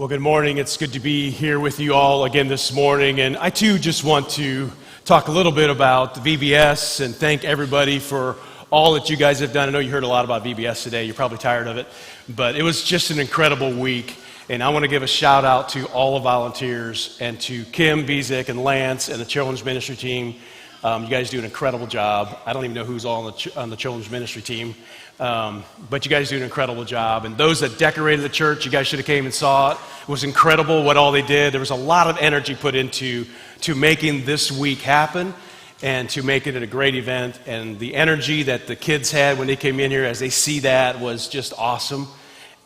Well, good morning. It's good to be here with you all again this morning. And I, too, just want to talk a little bit about the VBS and thank everybody for all that you guys have done. I know you heard a lot about VBS today. You're probably tired of it. But it was just an incredible week. And I want to give a shout out to all the volunteers and to Kim, Bezek, and Lance and the children's ministry team. You guys do an incredible job. I don't even know who's all on the children's ministry team. But you guys do an incredible job. And those that decorated the church, you guys should have came and saw it. It was incredible what all they did. There was a lot of energy put into making this week happen and to make it a great event. And the energy that the kids had when they came in here as they see that was just awesome.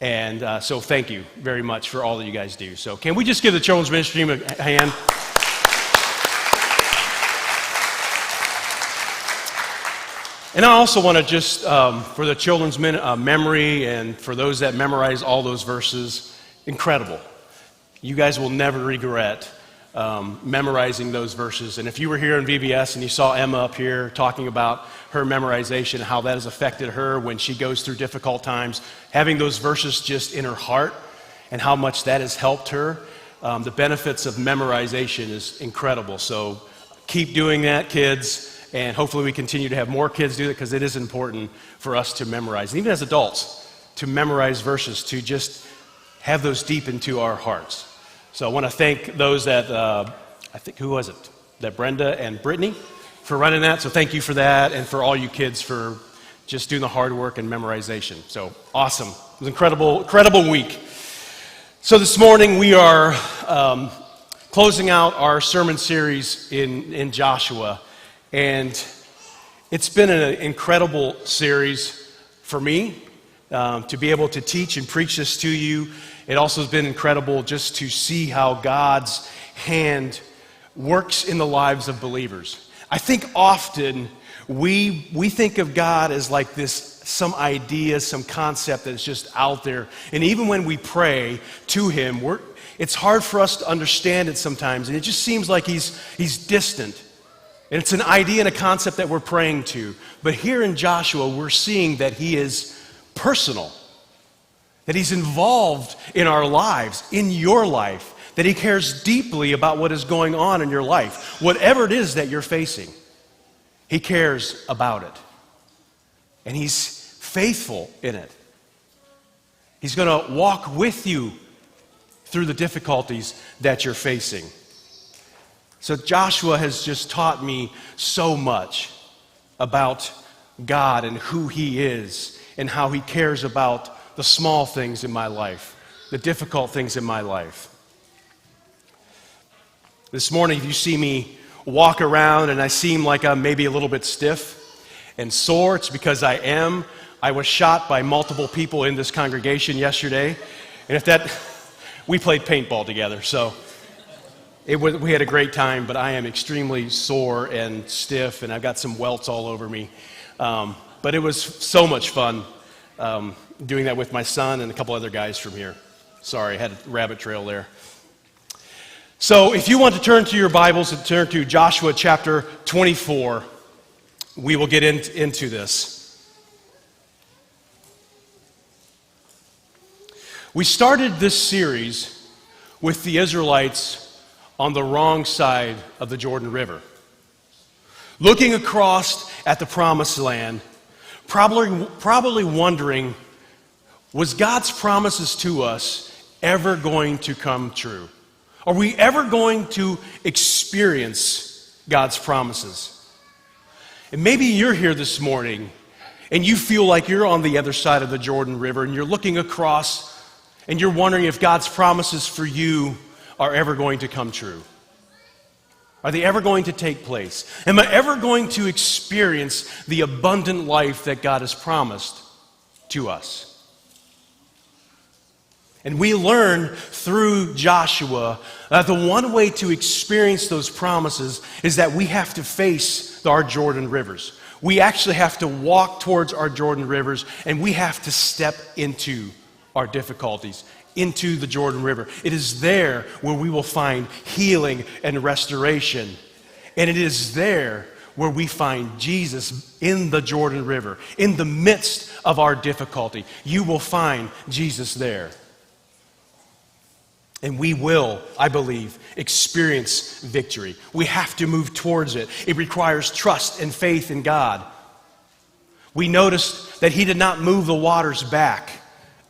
And so thank you very much for all that you guys do. So can we just give the children's ministry team a hand? And I also want to just, for the children's memory and for those that memorize all those verses, incredible. You guys will never regret memorizing those verses. And if you were here in VBS and you saw Emma up here talking about her memorization, how that has affected her when she goes through difficult times, having those verses just in her heart and how much that has helped her, the benefits of memorization is incredible. So keep doing that, kids. And hopefully we continue to have more kids do it because it is important for us to memorize. And even as adults, to memorize verses, to just have those deep into our hearts. So I want to thank those that, I think, who was it? That Brenda and Brittany for running that. So thank you for that and for all you kids for just doing the hard work and memorization. So awesome. It was an incredible week. So this morning we are closing out our sermon series in Joshua. And it's been an incredible series for me to be able to teach and preach this to you. It also has been incredible just to see how God's hand works in the lives of believers. I think often we think of God as like this, some idea, some concept that's just out there. And even when we pray to Him, it's hard for us to understand it sometimes. And it just seems like He's distant. And it's an idea and a concept that we're praying to. But here in Joshua, we're seeing that He is personal, that He's involved in our lives, in your life, that He cares deeply about what is going on in your life. Whatever it is that you're facing, He cares about it. And He's faithful in it. He's going to walk with you through the difficulties that you're facing. So Joshua has just taught me so much about God and who He is and how He cares about the small things in my life, the difficult things in my life. This morning, if you see me walk around and I seem like I'm maybe a little bit stiff and sore, it's because I am. I was shot by multiple people in this congregation yesterday. And we played paintball together, so we had a great time, but I am extremely sore and stiff, and I've got some welts all over me. But it was so much fun doing that with my son and a couple other guys from here. Sorry, I had a rabbit trail there. So if you want to turn to your Bibles and turn to Joshua chapter 24, we will get into this. We started this series with the Israelites on the wrong side of the Jordan River, looking across at the Promised Land, probably wondering, was God's promises to us ever going to come true? Are we ever going to experience God's promises? And maybe you're here this morning and you feel like you're on the other side of the Jordan River and you're looking across and you're wondering if God's promises for you are ever going to come true? Are they ever going to take place? Am I ever going to experience the abundant life that God has promised to us? And we learn through Joshua that the one way to experience those promises is that we have to face our Jordan rivers. We actually have to walk towards our Jordan rivers, and we have to step into our difficulties, into the Jordan River. It is there where we will find healing and restoration. And it is there where we find Jesus in the Jordan River. In the midst of our difficulty, you will find Jesus there. And we will, I believe, experience victory. We have to move towards it. It requires trust and faith in God. We noticed that he did not move the waters back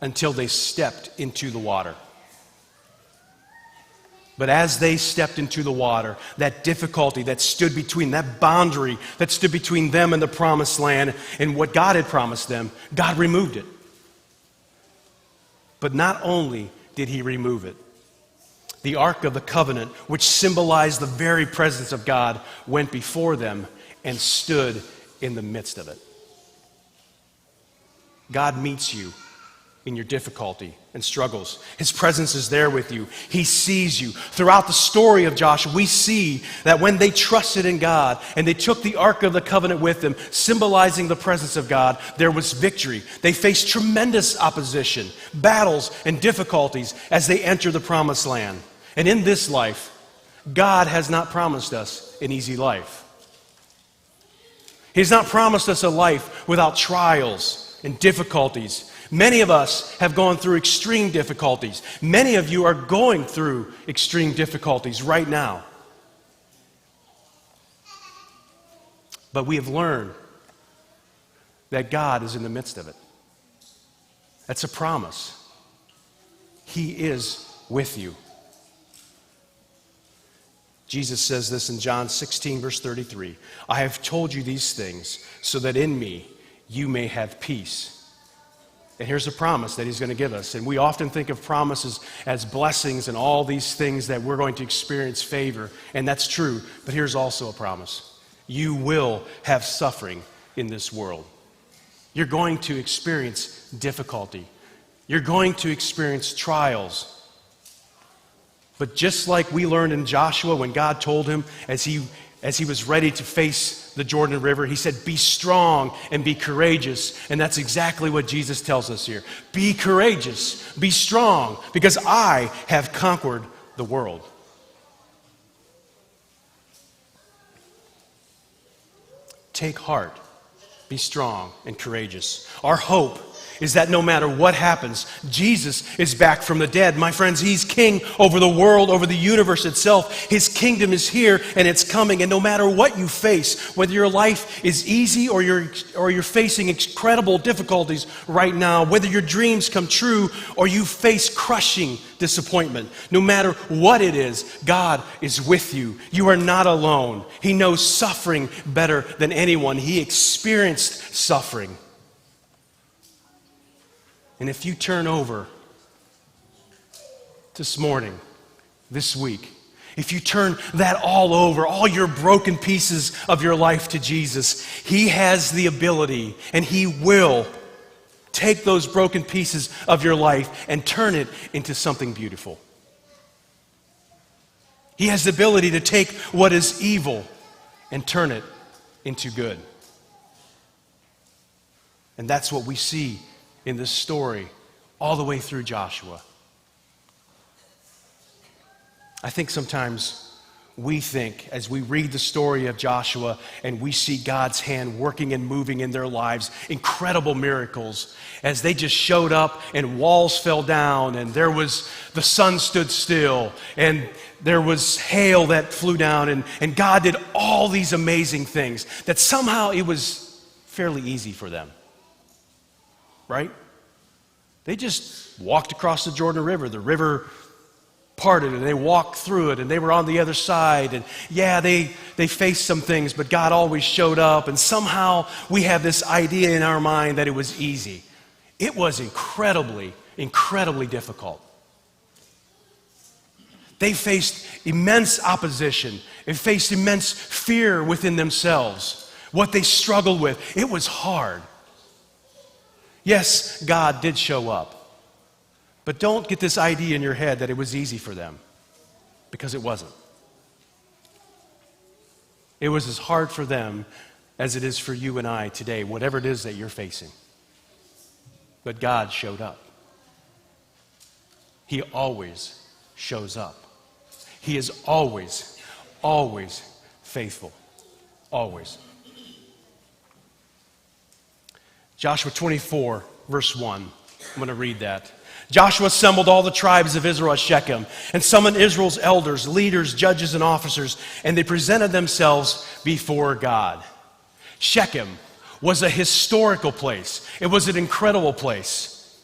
until they stepped into the water. But as they stepped into the water, that difficulty that stood between, that boundary that stood between them and the promised land and what God had promised them, God removed it. But not only did he remove it, the Ark of the Covenant, which symbolized the very presence of God, went before them and stood in the midst of it. God meets you in your difficulty and struggles. His presence is there with you. He sees you. Throughout the story of Joshua, we see that when they trusted in God and they took the Ark of the Covenant with them, symbolizing the presence of God, there was victory. They faced tremendous opposition, battles, and difficulties as they entered the promised land. And in this life, God has not promised us an easy life. He's not promised us a life without trials and difficulties. Many of us have gone through extreme difficulties. Many of you are going through extreme difficulties right now. But we have learned that God is in the midst of it. That's a promise. He is with you. Jesus says this in John 16, verse 33. I have told you these things so that in me you may have peace. And here's a promise that he's going to give us. And we often think of promises as blessings and all these things that we're going to experience favor. And that's true. But here's also a promise. You will have suffering in this world. You're going to experience difficulty. You're going to experience trials. But just like we learned in Joshua when God told him as he was ready to face the Jordan River, he said, be strong and be courageous. And that's exactly what Jesus tells us here. Be courageous, be strong, because I have conquered the world. Take heart, be strong and courageous. Our hope is that no matter what happens, Jesus is back from the dead. My friends, he's king over the world, over the universe itself. His kingdom is here and it's coming. And no matter what you face, whether your life is easy or you're facing incredible difficulties right now, whether your dreams come true or you face crushing disappointment, no matter what it is, God is with you. You are not alone. He knows suffering better than anyone. He experienced suffering. And if you turn over this morning, this week, if you turn that all over, all your broken pieces of your life to Jesus, he has the ability and he will take those broken pieces of your life and turn it into something beautiful. He has the ability to take what is evil and turn it into good. And that's what we see in this story all the way through Joshua. I think sometimes we think, as we read the story of Joshua and we see God's hand working and moving in their lives, incredible miracles, as they just showed up and walls fell down and the sun stood still and there was hail that flew down and God did all these amazing things, that somehow it was fairly easy for them. Right? They just walked across the Jordan River. The river parted and they walked through it and they were on the other side. And yeah, they faced some things, but God always showed up. And somehow we have this idea in our mind that it was easy. It was incredibly, incredibly difficult. They faced immense opposition. They faced immense fear within themselves. What they struggled with, it was hard. Yes, God did show up. But don't get this idea in your head that it was easy for them, because it wasn't. It was as hard for them as it is for you and I today, whatever it is that you're facing. But God showed up. He always shows up. He is always, always faithful. Always. Joshua 24, verse 1. I'm going to read that. Joshua assembled all the tribes of Israel at Shechem and summoned Israel's elders, leaders, judges, and officers, and they presented themselves before God. Shechem was a historical place. It was an incredible place.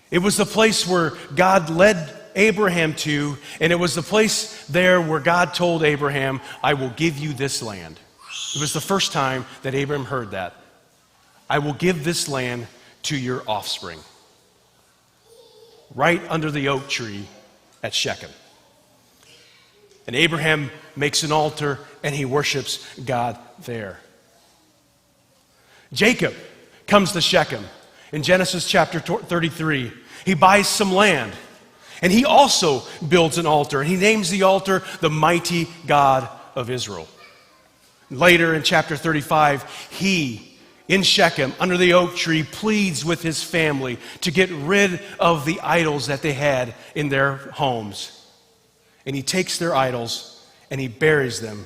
It was the place where God led Abraham to, and it was the place there where God told Abraham, I will give you this land. It was the first time that Abraham heard that. I will give this land to your offspring. Right under the oak tree at Shechem. And Abraham makes an altar and he worships God there. Jacob comes to Shechem in Genesis chapter 33. He buys some land and he also builds an altar, and he names the altar the Mighty God of Israel. Later in chapter 35, he, in Shechem, under the oak tree, pleads with his family to get rid of the idols that they had in their homes. And he takes their idols and he buries them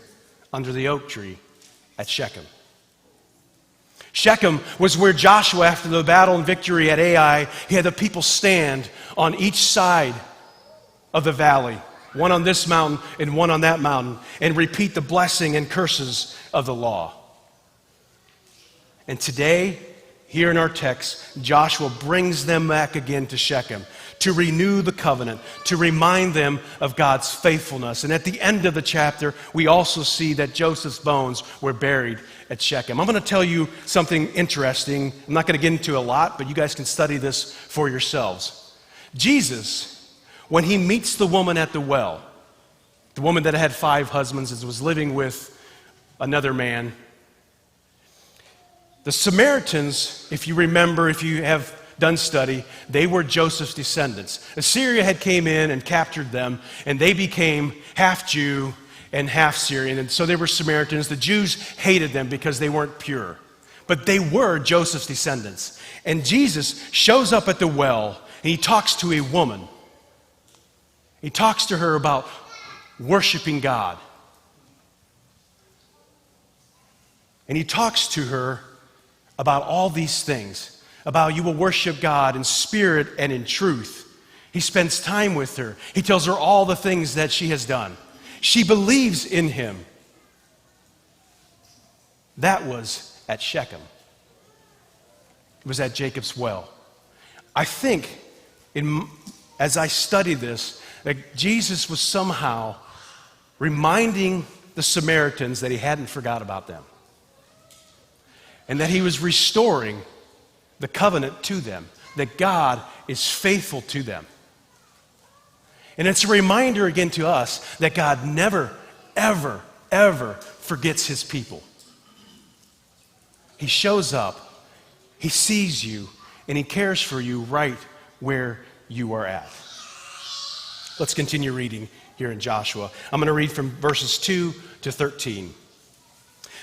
under the oak tree at Shechem. Shechem was where Joshua, after the battle and victory at Ai, he had the people stand on each side of the valley, one on this mountain and one on that mountain, and repeat the blessing and curses of the law. And today, here in our text, Joshua brings them back again to Shechem to renew the covenant, to remind them of God's faithfulness. And at the end of the chapter, we also see that Joseph's bones were buried at Shechem. I'm going to tell you something interesting. I'm not going to get into a lot, but you guys can study this for yourselves. Jesus, when he meets the woman at the well, the woman that had 5 husbands and was living with another man, the Samaritans, if you remember, if you have done study, they were Joseph's descendants. Assyria had came in and captured them, and they became half Jew and half Syrian, and so they were Samaritans. The Jews hated them because they weren't pure, but they were Joseph's descendants. And Jesus shows up at the well, and he talks to a woman. He talks to her about worshiping God. And he talks to her about all these things, about you will worship God in spirit and in truth. He spends time with her. He tells her all the things that she has done. She believes in him. That was at Shechem. It was at Jacob's well. I think, as I study this, that Jesus was somehow reminding the Samaritans that he hadn't forgot about them. And that he was restoring the covenant to them, that God is faithful to them. And it's a reminder again to us that God never, ever, ever forgets his people. He shows up, he sees you, and he cares for you right where you are at. Let's continue reading here in Joshua. I'm going to read from verses 2 to 13.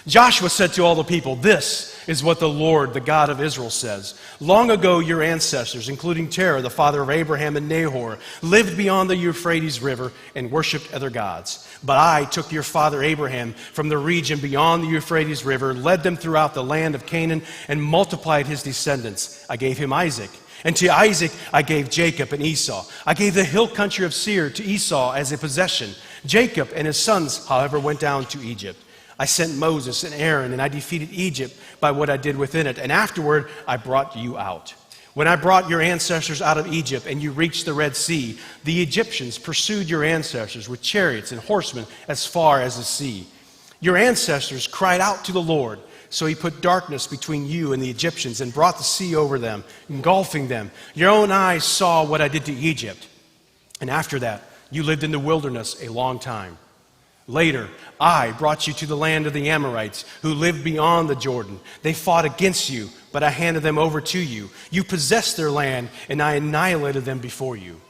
Joshua said to all the people, "This is what the Lord, the God of Israel, says. Long ago your ancestors, including Terah, the father of Abraham and Nahor, lived beyond the Euphrates River and worshipped other gods. But I took your father Abraham from the region beyond the Euphrates River, led them throughout the land of Canaan, and multiplied his descendants. I gave him Isaac. And to Isaac I gave Jacob and Esau. I gave the hill country of Seir to Esau as a possession. Jacob and his sons, however, went down to Egypt. I sent Moses and Aaron, and I defeated Egypt by what I did within it. And afterward, I brought you out. When I brought your ancestors out of Egypt and you reached the Red Sea, the Egyptians pursued your ancestors with chariots and horsemen as far as the sea. Your ancestors cried out to the Lord, so he put darkness between you and the Egyptians and brought the sea over them, engulfing them. Your own eyes saw what I did to Egypt. And after that, you lived in the wilderness a long time. Later, I brought you to the land of the Amorites, who lived beyond the Jordan. They fought against you, but I handed them over to you. You possessed their land, and I annihilated them before you.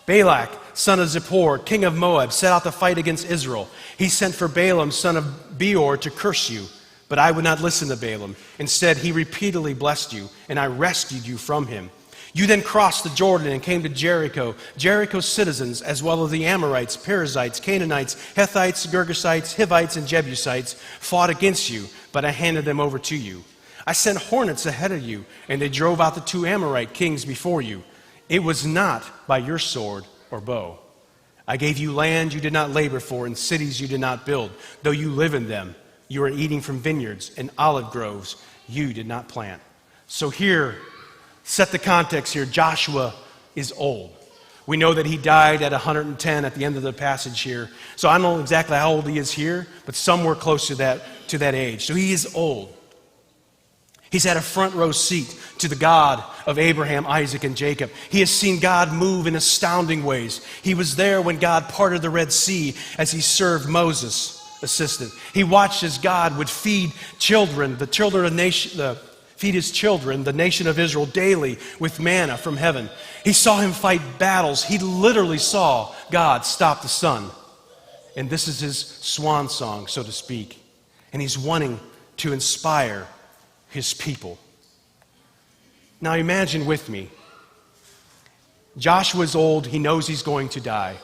Balak, son of Zippor, king of Moab, set out to fight against Israel. He sent for Balaam, son of Beor, to curse you, but I would not listen to Balaam. Instead, he repeatedly blessed you, and I rescued you from him. You then crossed the Jordan and came to Jericho. Jericho's citizens, as well as the Amorites, Perizzites, Canaanites, Hethites, Girgashites, Hivites, and Jebusites, fought against you, but I handed them over to you. I sent hornets ahead of you, and they drove out the 2 Amorite kings before you. It was not by your sword or bow. I gave you land you did not labor for, and cities you did not build. Though you live in them, you are eating from vineyards and olive groves you did not plant. So here, set the context here. Joshua is old. We know that he died at 110 at the end of the passage here. So I don't know exactly how old he is here, but somewhere close to that age. So he is old. He's had a front row seat to the God of Abraham, Isaac, and Jacob. He has seen God move in astounding ways. He was there when God parted the Red Sea as he served Moses' assistant. He watched as God would feed children, feed his children, the nation of Israel, daily with manna from heaven. He saw him fight battles. He literally saw God stop the sun. And this is his swan song, so to speak. And he's wanting to inspire his people. Now imagine with me, Joshua's old, he knows he's going to die.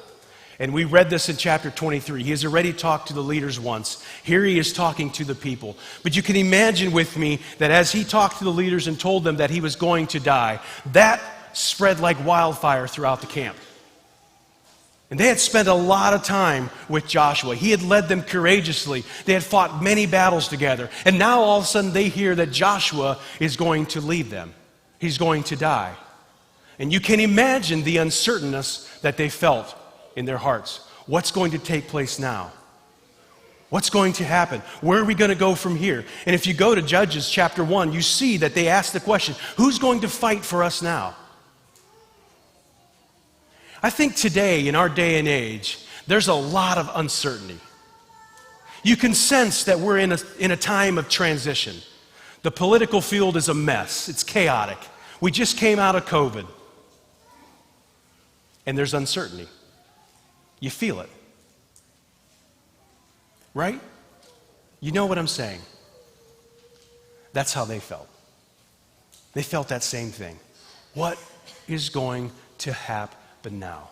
And we read this in chapter 23. He has already talked to the leaders once. Here he is talking to the people. But you can imagine with me that as he talked to the leaders and told them that he was going to die, that spread like wildfire throughout the camp. And they had spent a lot of time with Joshua. He had led them courageously. They had fought many battles together. And now all of a sudden they hear that Joshua is going to leave them. He's going to die. And you can imagine the uncertainness that they felt in their hearts. What's going to take place now? What's going to happen? Where are we going to go from here? And if you go to Judges chapter 1, you see that they ask the question, who's going to fight for us now? I think today, in our day and age, there's a lot of uncertainty. You can sense that we're in a time of transition. The political field is a mess. It's chaotic. We just came out of COVID. And there's uncertainty. You feel it. Right? You know what I'm saying. That's how they felt. They felt that same thing. What is going to happen now?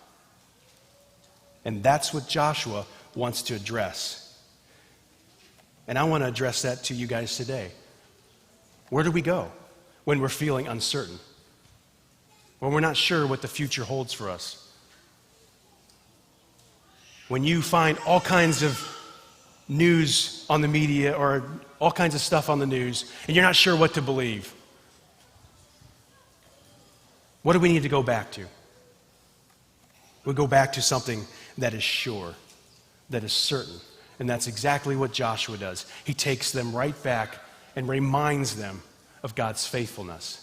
And that's what Joshua wants to address. And I want to address that to you guys today. Where do we go when we're feeling uncertain? When we're not sure what the future holds for us? When you find all kinds of news on the media or all kinds of stuff on the news and you're not sure what to believe, what do we need to go back to? We go back to something that is sure, that is certain. And that's exactly what Joshua does. He takes them right back and reminds them of God's faithfulness.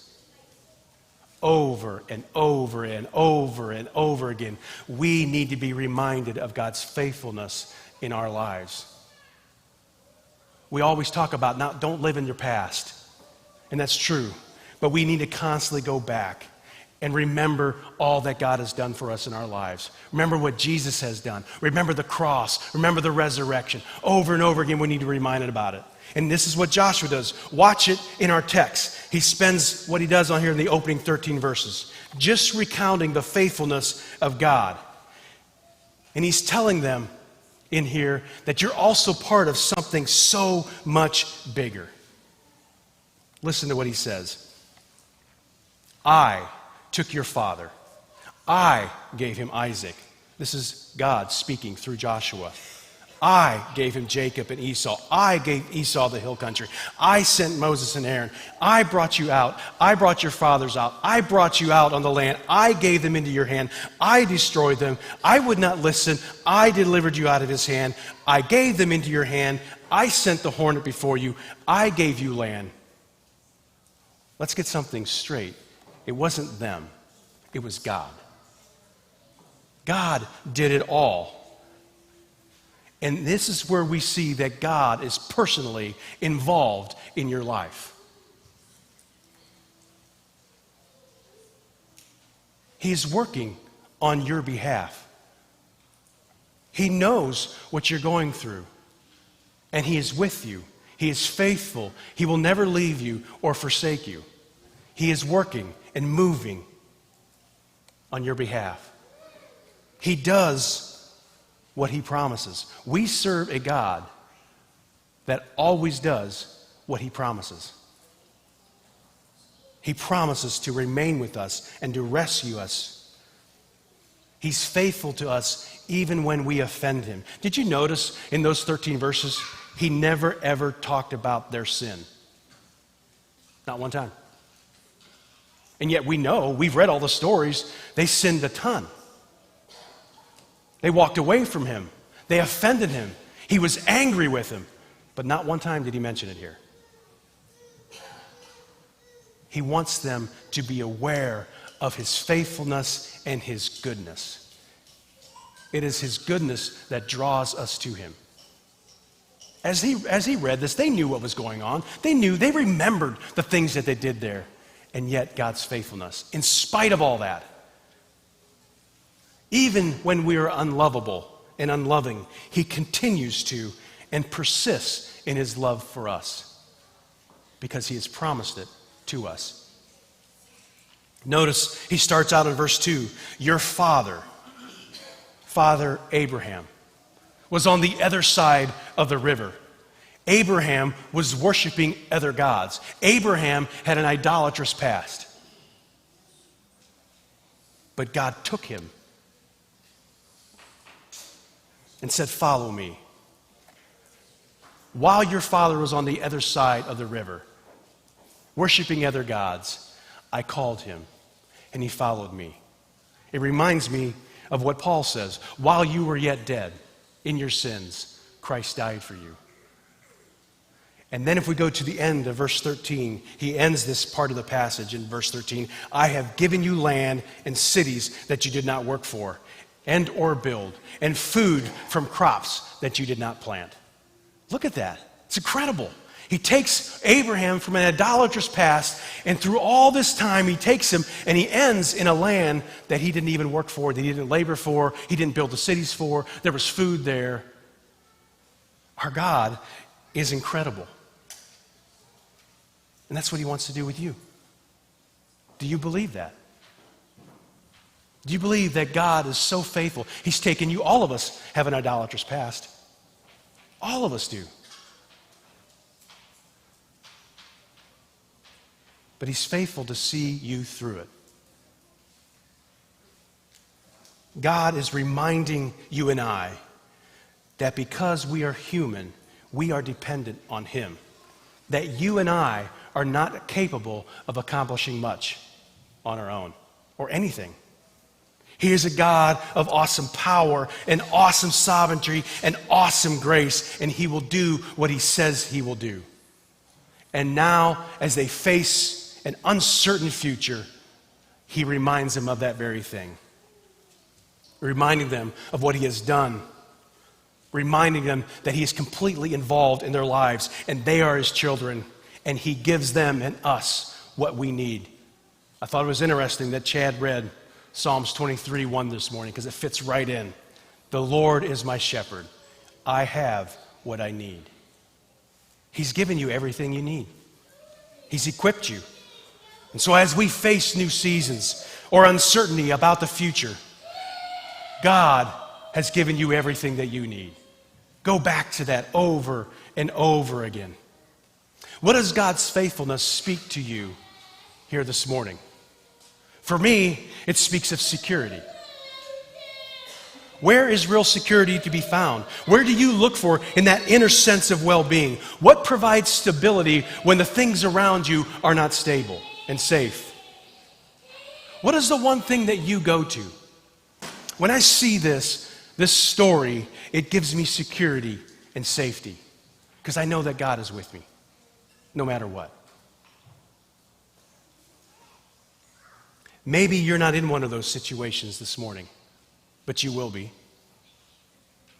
Over and over and over and over again, we need to be reminded of God's faithfulness in our lives. We always talk about don't live in your past. And that's true. But we need to constantly go back and remember all that God has done for us in our lives. Remember what Jesus has done. Remember the cross. Remember the resurrection. Over and over again, we need to be reminded about it. And this is what Joshua does. Watch it in our text. He spends what he does on here in the opening 13 verses, just recounting the faithfulness of God. And he's telling them in here that you're also part of something so much bigger. Listen to what he says. I took your father. I gave him Isaac. This is God speaking through Joshua. I gave him Jacob and Esau. I gave Esau the hill country. I sent Moses and Aaron. I brought you out. I brought your fathers out. I brought you out on the land. I gave them into your hand. I destroyed them. I would not listen. I delivered you out of his hand. I gave them into your hand. I sent the hornet before you. I gave you land. Let's get something straight. It wasn't them. It was God. God did it all. And this is where we see that God is personally involved in your life. He's working on your behalf. He knows what you're going through. And He is with you. He is faithful. He will never leave you or forsake you. He is working and moving on your behalf. He does what He promises. We serve a God that always does what He promises. He promises to remain with us and to rescue us He's faithful to us even when we offend him. Did you notice in those 13 verses, he never ever talked about their sin? Not one time. And yet we know, we've read all the stories, they sinned a ton. They walked away from him. They offended him. He was angry with them. But not one time did he mention it here. He wants them to be aware of his faithfulness and his goodness. It is his goodness that draws us to him. As he read this, they knew what was going on. They remembered the things that they did there. And yet God's faithfulness, in spite of all that, even when we are unlovable and unloving, he continues to and persists in his love for us because he has promised it to us. Notice he starts out in verse 2, your father Abraham, was on the other side of the river. Abraham was worshiping other gods. Abraham had an idolatrous past. But God took him and said, follow me. While your father was on the other side of the river, worshiping other gods, I called him, and he followed me. It reminds me of what Paul says, while you were yet dead in your sins, Christ died for you. And then if we go to the end of verse 13, he ends this part of the passage in verse 13. I have given you land and cities that you did not work for, and or build, and food from crops that you did not plant. Look at that. It's incredible. He takes Abraham from an idolatrous past, and through all this time, he takes him and he ends in a land that he didn't even work for, that he didn't labor for, he didn't build the cities for. There was food there. Our God is incredible. And that's what he wants to do with you. Do you believe that? Do you believe that God is so faithful? He's taken you. All of us have an idolatrous past. All of us do. But he's faithful to see you through it. God is reminding you and I that because we are human, we are dependent on him. That you and I are not capable of accomplishing much on our own or anything. He is a God of awesome power and awesome sovereignty and awesome grace, and he will do what he says he will do. And now, as they face an uncertain future, he reminds them of that very thing. Reminding them of what he has done. Reminding them that he is completely involved in their lives, and they are his children, and he gives them and us what we need. I thought it was interesting that Chad read Psalms 23:1 this morning because it fits right in. The Lord is my shepherd. I have what I need. He's given you everything you need. He's equipped you. And so as we face new seasons or uncertainty about the future, God has given you everything that you need. Go back to that over and over again. What does God's faithfulness speak to you here this morning? For me, it speaks of security. Where is real security to be found? Where do you look for in that inner sense of well-being? What provides stability when the things around you are not stable and safe? What is the one thing that you go to? When I see this story, it gives me security and safety because I know that God is with me no matter what. Maybe you're not in one of those situations this morning, but you will be.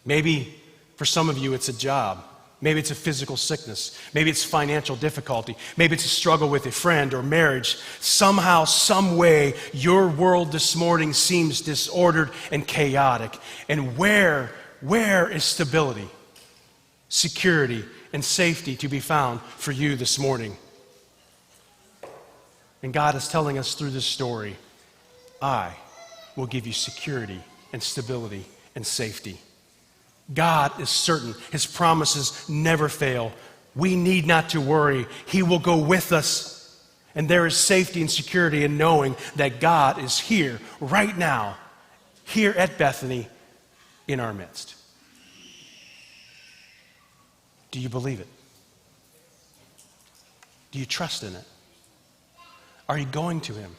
Maybe for some of you it's a job. Maybe it's a physical sickness. Maybe it's financial difficulty. Maybe it's a struggle with a friend or marriage. Somehow, some way, your world this morning seems disordered and chaotic. And where is stability, security, and safety to be found for you this morning? And God is telling us through this story, I will give you security and stability and safety. God is certain. His promises never fail. We need not to worry. He will go with us. And there is safety and security in knowing that God is here right now here at Bethany in our midst. Do you believe it? Do you trust in it? Are you going to him?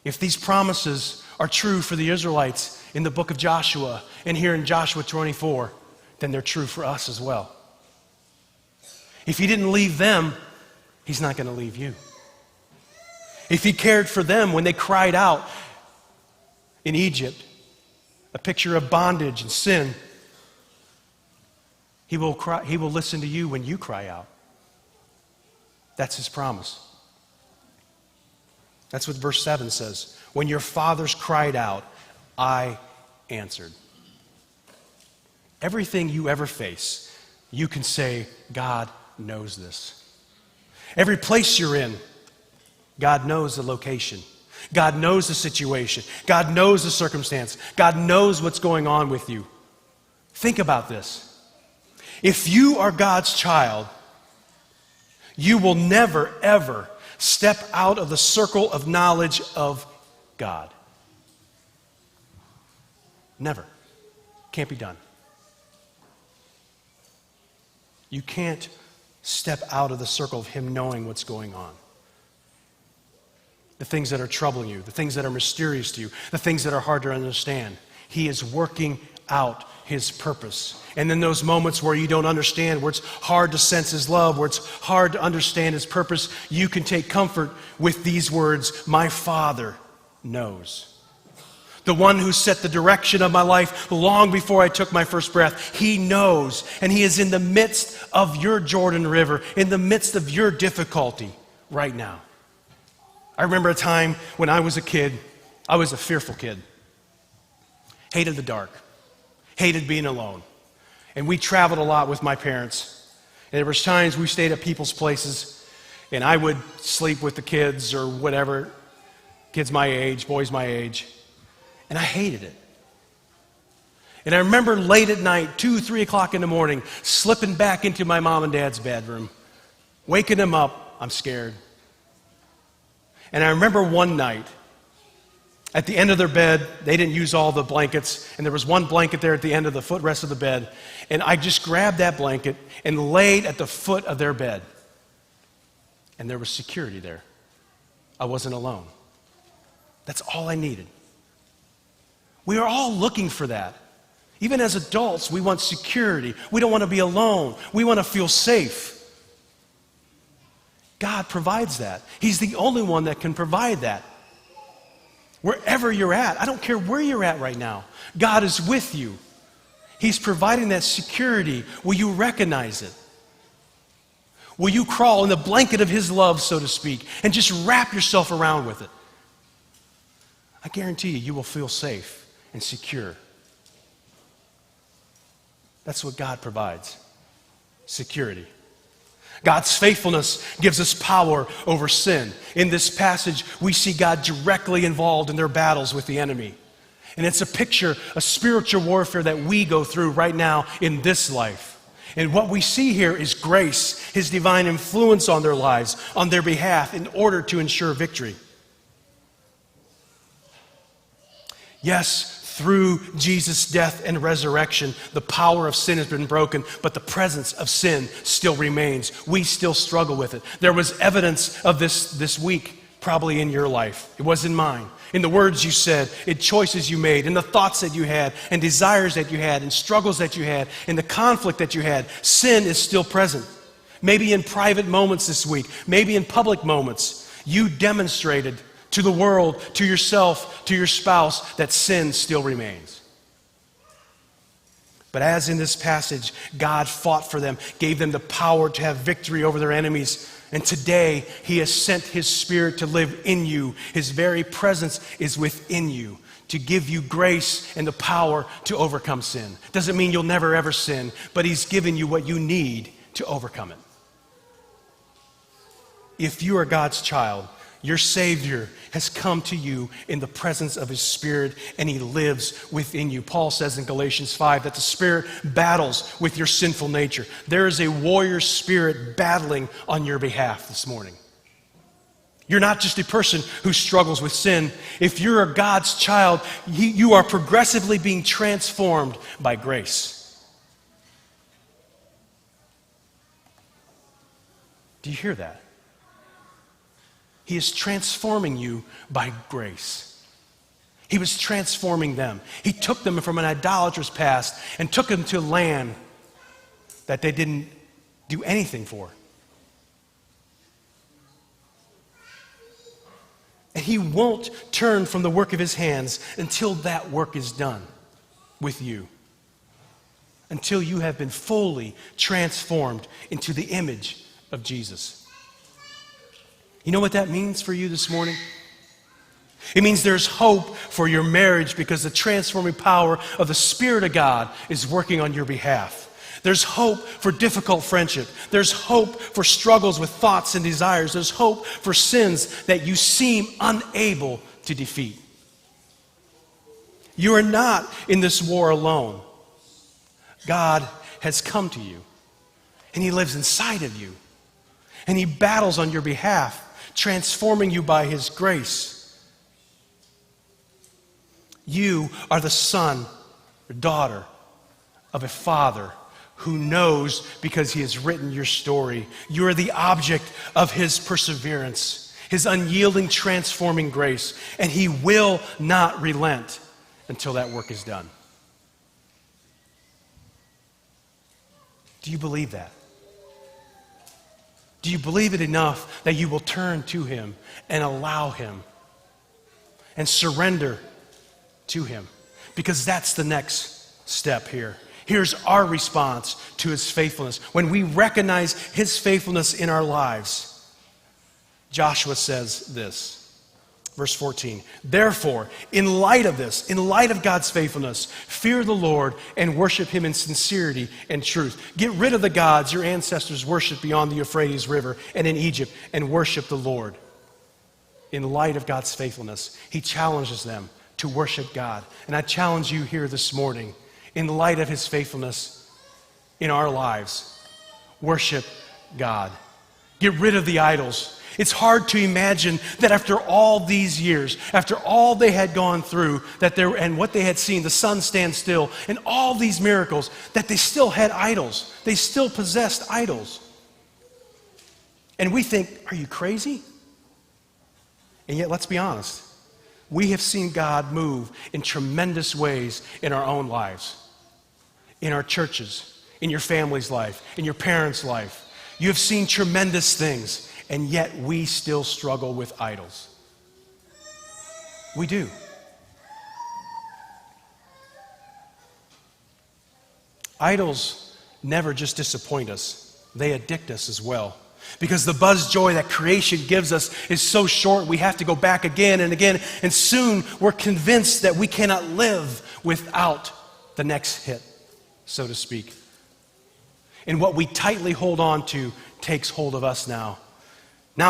If these promises are true for the Israelites in the book of Joshua and here in Joshua 24, then they're true for us as well. If he didn't leave them, he's not going to leave you. If he cared for them when they cried out in Egypt, a picture of bondage and sin, he will listen to you when you cry out. That's his promise. That's what verse 7 says. When your fathers cried out, I answered. Everything you ever face, you can say, God knows this. Every place you're in, God knows the location. God knows the situation. God knows the circumstance. God knows what's going on with you. Think about this. If you are God's child, you will never, ever step out of the circle of knowledge of God. Never. Can't be done. You can't step out of the circle of him knowing what's going on. The things that are troubling you, the things that are mysterious to you, the things that are hard to understand. He is working out his purpose. And in those moments where you don't understand, where it's hard to sense his love, where it's hard to understand his purpose, you can take comfort with these words, my Father knows. The one who set the direction of my life long before I took my first breath, he knows. And he is in the midst of your Jordan River, in the midst of your difficulty right now. I remember a time when I was a kid, I was a fearful kid. Hated the dark. Hated being alone. And we traveled a lot with my parents. And there was times we stayed at people's places, and I would sleep with the kids or whatever, kids my age, boys my age. And I hated it. And I remember late at night, 2, 3 o'clock in the morning, slipping back into my mom and dad's bedroom, waking them up, I'm scared. And I remember one night, at the end of their bed, they didn't use all the blankets, and there was one blanket there at the end of the footrest of the bed, and I just grabbed that blanket and laid at the foot of their bed. And there was security there. I wasn't alone. That's all I needed. We are all looking for that. Even as adults, we want security. We don't want to be alone. We want to feel safe. God provides that. He's the only one that can provide that. Wherever you're at, I don't care where you're at right now, God is with you. He's providing that security. Will you recognize it? Will you crawl in the blanket of his love, so to speak, and just wrap yourself around with it? I guarantee you, you will feel safe and secure. That's what God provides. Security. God's faithfulness gives us power over sin. In this passage, we see God directly involved in their battles with the enemy. And it's a picture of spiritual warfare that we go through right now in this life. And what we see here is grace, his divine influence on their lives, on their behalf, in order to ensure victory. Yes, through Jesus' death and resurrection, the power of sin has been broken, but the presence of sin still remains. We still struggle with it. There was evidence of this week, probably in your life. It was in mine. In the words you said, in choices you made, in the thoughts that you had, and desires that you had, and struggles that you had, in the conflict that you had, sin is still present. Maybe in private moments this week, maybe in public moments, you demonstrated to the world, to yourself, to your spouse, that sin still remains. But as in this passage, God fought for them, gave them the power to have victory over their enemies. And today, he has sent his Spirit to live in you. His very presence is within you to give you grace and the power to overcome sin. Doesn't mean you'll never ever sin, but he's given you what you need to overcome it. If you are God's child, your Savior has come to you in the presence of his Spirit, and he lives within you. Paul says in Galatians 5 that the Spirit battles with your sinful nature. There is a warrior spirit battling on your behalf this morning. You're not just a person who struggles with sin. If you're a God's child, you are progressively being transformed by grace. Do you hear that? He is transforming you by grace. He was transforming them. He took them from an idolatrous past and took them to land that they didn't do anything for. And he won't turn from the work of his hands until that work is done with you. Until you have been fully transformed into the image of Jesus. You know what that means for you this morning? It means there's hope for your marriage because the transforming power of the Spirit of God is working on your behalf. There's hope for difficult friendship. There's hope for struggles with thoughts and desires. There's hope for sins that you seem unable to defeat. You are not in this war alone. God has come to you, and He lives inside of you, and He battles on your behalf, transforming you by His grace. You are the son or daughter of a father who knows because he has written your story. You are the object of his perseverance, his unyielding, transforming grace, and he will not relent until that work is done. Do you believe that? Do you believe it enough that you will turn to him and allow him and surrender to him? Because that's the next step here. Here's our response to his faithfulness. When we recognize his faithfulness in our lives, Joshua says this, verse 14, "Therefore, in light of this, in light of God's faithfulness, fear the Lord and worship him in sincerity and truth. Get rid of the gods your ancestors worshiped beyond the Euphrates River and in Egypt and worship the Lord." In light of God's faithfulness, he challenges them to worship God. And I challenge you here this morning, in light of his faithfulness in our lives, worship God. Get rid of the idols. It's hard to imagine that after all these years, after all they had gone through, and what they had seen, the sun stand still, and all these miracles, that they still had idols. They still possessed idols. And we think, are you crazy? And yet, let's be honest. We have seen God move in tremendous ways in our own lives, in our churches, in your family's life, in your parents' life. You have seen tremendous things, and yet we still struggle with idols. We do. Idols never just disappoint us, they addict us as well. Because the buzz joy that creation gives us is so short, we have to go back again and again, and soon we're convinced that we cannot live without the next hit, so to speak. And what we tightly hold on to takes hold of us now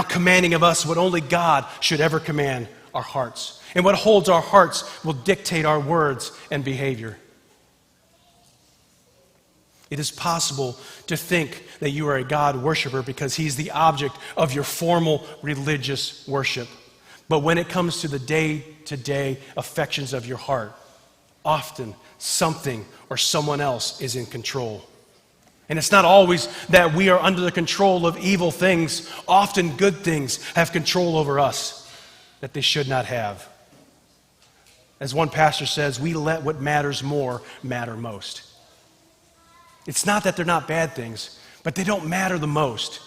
commanding of us what only God should ever command, our hearts. And what holds our hearts will dictate our words and behavior. It is possible to think that you are a God worshiper because he's the object of your formal religious worship. But when it comes to the day-to-day affections of your heart, often something or someone else is in control. And it's not always that we are under the control of evil things. Often good things have control over us that they should not have. As one pastor says, we let what matters more matter most. It's not that they're not bad things, but they don't matter the most.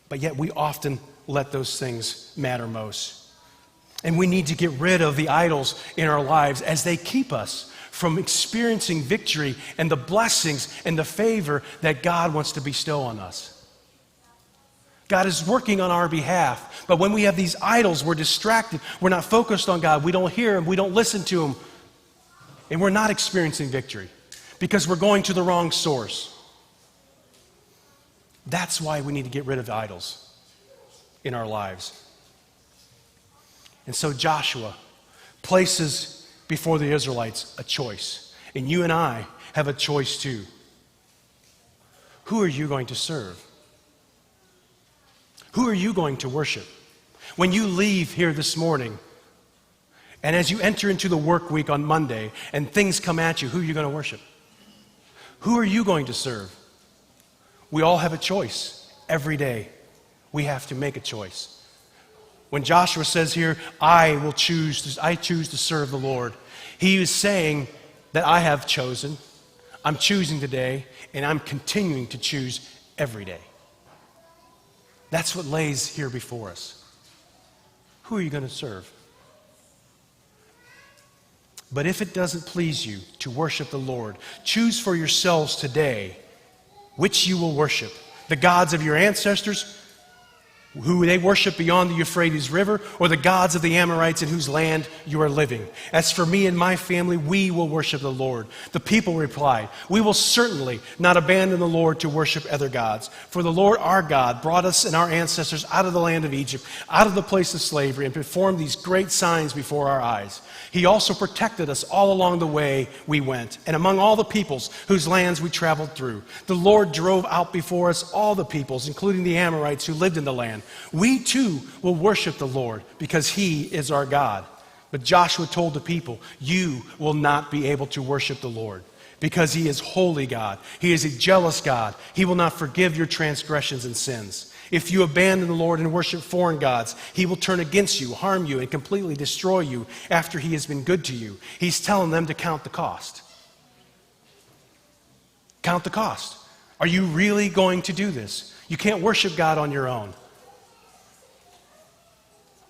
But yet we often let those things matter most. And we need to get rid of the idols in our lives as they keep us from experiencing victory and the blessings and the favor that God wants to bestow on us. God is working on our behalf, but when we have these idols, we're distracted. We're not focused on God. We don't hear him. We don't listen to him. And we're not experiencing victory because we're going to the wrong source. That's why we need to get rid of the idols in our lives. And so Joshua places before the Israelites a choice. And you and I have a choice too. Who are you going to serve? Who are you going to worship? When you leave here this morning, and as you enter into the work week on Monday, and things come at you, who are you going to worship? Who are you going to serve? We all have a choice every day. We have to make a choice. When Joshua says here, I choose to serve the Lord, he is saying that I have chosen, I'm choosing today, and I'm continuing to choose every day. That's what lays here before us. Who are you going to serve? But if it doesn't please you to worship the Lord, choose for yourselves today which you will worship. The gods of your ancestors, who they worship beyond the Euphrates River, or the gods of the Amorites in whose land you are living. As for me and my family, we will worship the Lord. The people replied, we will certainly not abandon the Lord to worship other gods. For the Lord our God brought us and our ancestors out of the land of Egypt, out of the place of slavery, and performed these great signs before our eyes. He also protected us all along the way we went, and among all the peoples whose lands we traveled through. The Lord drove out before us all the peoples, including the Amorites who lived in the land. We too will worship the Lord because he is our God. But Joshua told the people, you will not be able to worship the Lord because he is holy God. He is a jealous God. He will not forgive your transgressions and sins. If you abandon the Lord and worship foreign gods, he will turn against you, harm you, and completely destroy you after he has been good to you. He's telling them to count the cost. Count the cost. Are you really going to do this? You can't worship God on your own.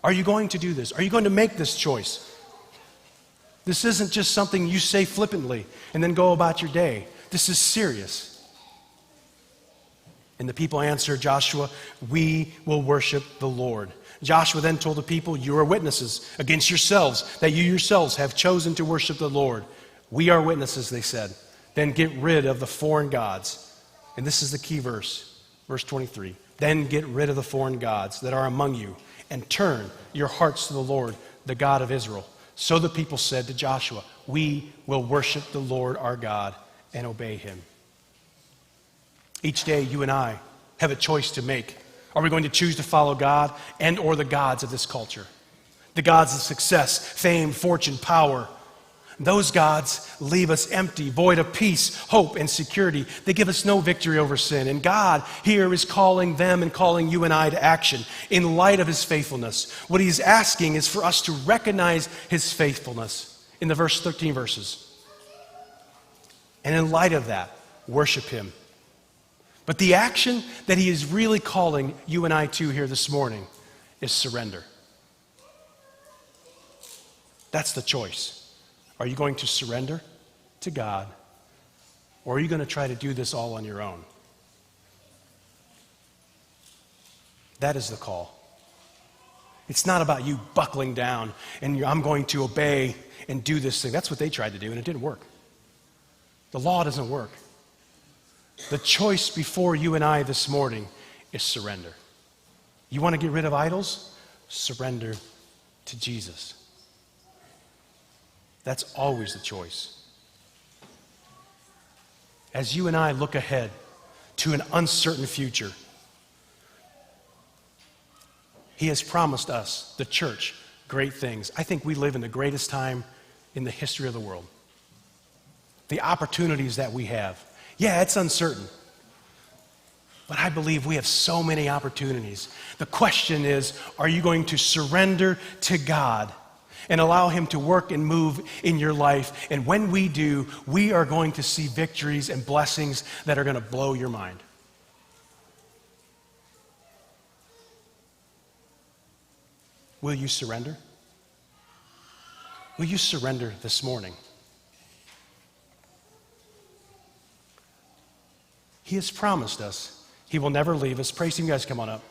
Are you going to do this? Are you going to make this choice? This isn't just something you say flippantly and then go about your day. This is serious. And the people answered Joshua, we will worship the Lord. Joshua then told the people, you are witnesses against yourselves, that you yourselves have chosen to worship the Lord. We are witnesses, they said. Then get rid of the foreign gods. And this is the key verse, verse 23. Then get rid of the foreign gods that are among you, and turn your hearts to the Lord, the God of Israel. So the people said to Joshua, we will worship the Lord our God and obey him. Each day you and I have a choice to make. Are we going to choose to follow God and or the gods of this culture? The gods of success, fame, fortune, power. Those gods leave us empty, void of peace, hope, and security. They give us no victory over sin. And God here is calling them and calling you and I to action in light of his faithfulness. What he's asking is for us to recognize his faithfulness in the verse 13 verses. And in light of that, worship him. But the action that he is really calling you and I to here this morning is surrender. That's the choice. Are you going to surrender to God, or are you going to try to do this all on your own? That is the call. It's not about you buckling down and I'm going to obey and do this thing. That's what they tried to do, and it didn't work. The law doesn't work. The choice before you and I this morning is surrender. You want to get rid of idols? Surrender to Jesus. That's always the choice. As you and I look ahead to an uncertain future, he has promised us, the church, great things. I think we live in the greatest time in the history of the world. The opportunities that we have. Yeah, it's uncertain. But I believe we have so many opportunities. The question is, are you going to surrender to God and allow him to work and move in your life? And when we do, we are going to see victories and blessings that are going to blow your mind. Will you surrender? Will you surrender this morning? He has promised us he will never leave us. Praise him, you guys, come on up.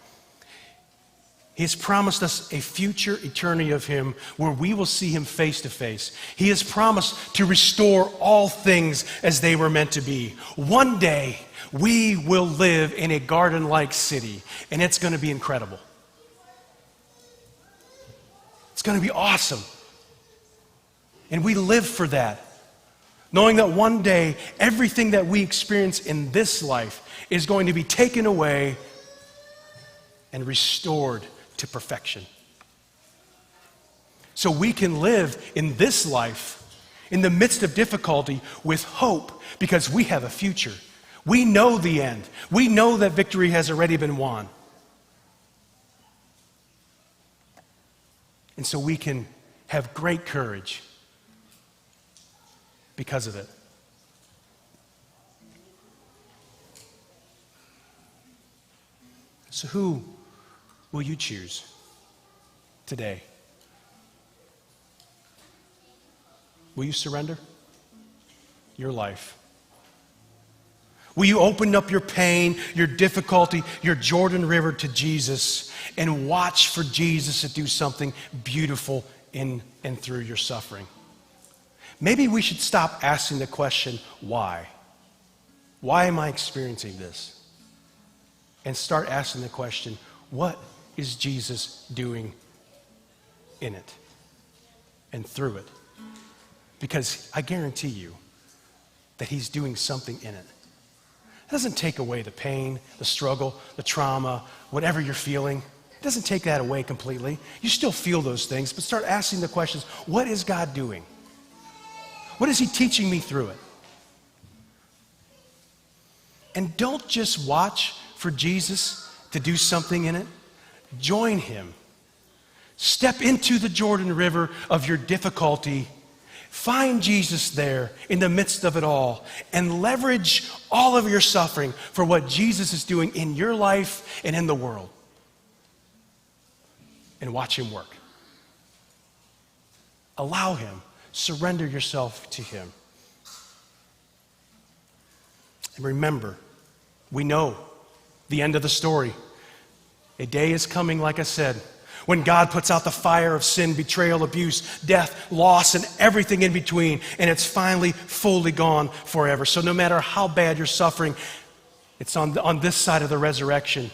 He has promised us a future eternity of him where we will see him face to face. He has promised to restore all things as they were meant to be. One day, we will live in a garden-like city, and it's going to be incredible. It's going to be awesome. And we live for that, knowing that one day, everything that we experience in this life is going to be taken away and restored to perfection. So we can live in this life, in the midst of difficulty, with hope, because we have a future. We know the end. We know that victory has already been won. And so we can have great courage because of it. So who will you choose today? Will you surrender your life? Will you open up your pain, your difficulty, your Jordan River to Jesus and watch for Jesus to do something beautiful in and through your suffering? Maybe we should stop asking the question, why? Why am I experiencing this? And start asking the question, what is Jesus doing in it and through it? Because I guarantee you that he's doing something in it. It doesn't take away the pain, the struggle, the trauma, whatever you're feeling. It doesn't take that away completely. You still feel those things, but start asking the questions, what is God doing? What is he teaching me through it? And don't just watch for Jesus to do something in it. Join him. Step into the Jordan River of your difficulty. Find Jesus there in the midst of it all and leverage all of your suffering for what Jesus is doing in your life and in the world. And watch him work. Allow him. Surrender yourself to him. And remember, we know the end of the story. A day is coming, like I said, when God puts out the fire of sin, betrayal, abuse, death, loss, and everything in between, and it's finally fully gone forever. So no matter how bad you're suffering, it's on this side of the resurrection.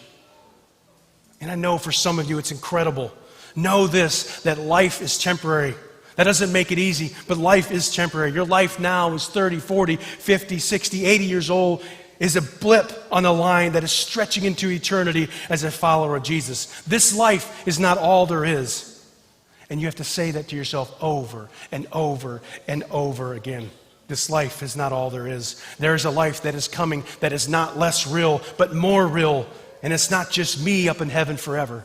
And I know for some of you it's incredible. Know this, that life is temporary. That doesn't make it easy, but life is temporary. Your life now is 30, 40, 50, 60, 80 years old, is a blip on a line that is stretching into eternity as a follower of Jesus. This life is not all there is. And you have to say that to yourself over and over and over again. This life is not all there is. There is a life that is coming that is not less real, but more real. And it's not just me up in heaven forever.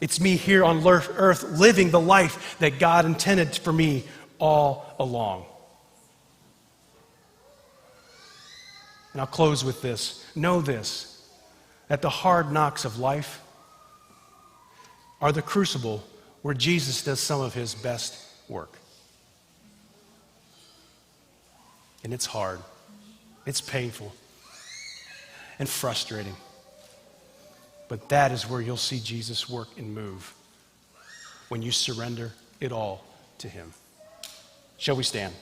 It's me here on earth living the life that God intended for me all along. And I'll close with this. Know this, that the hard knocks of life are the crucible where Jesus does some of his best work. And it's hard. It's painful and frustrating. But that is where you'll see Jesus work and move when you surrender it all to him. Shall we stand?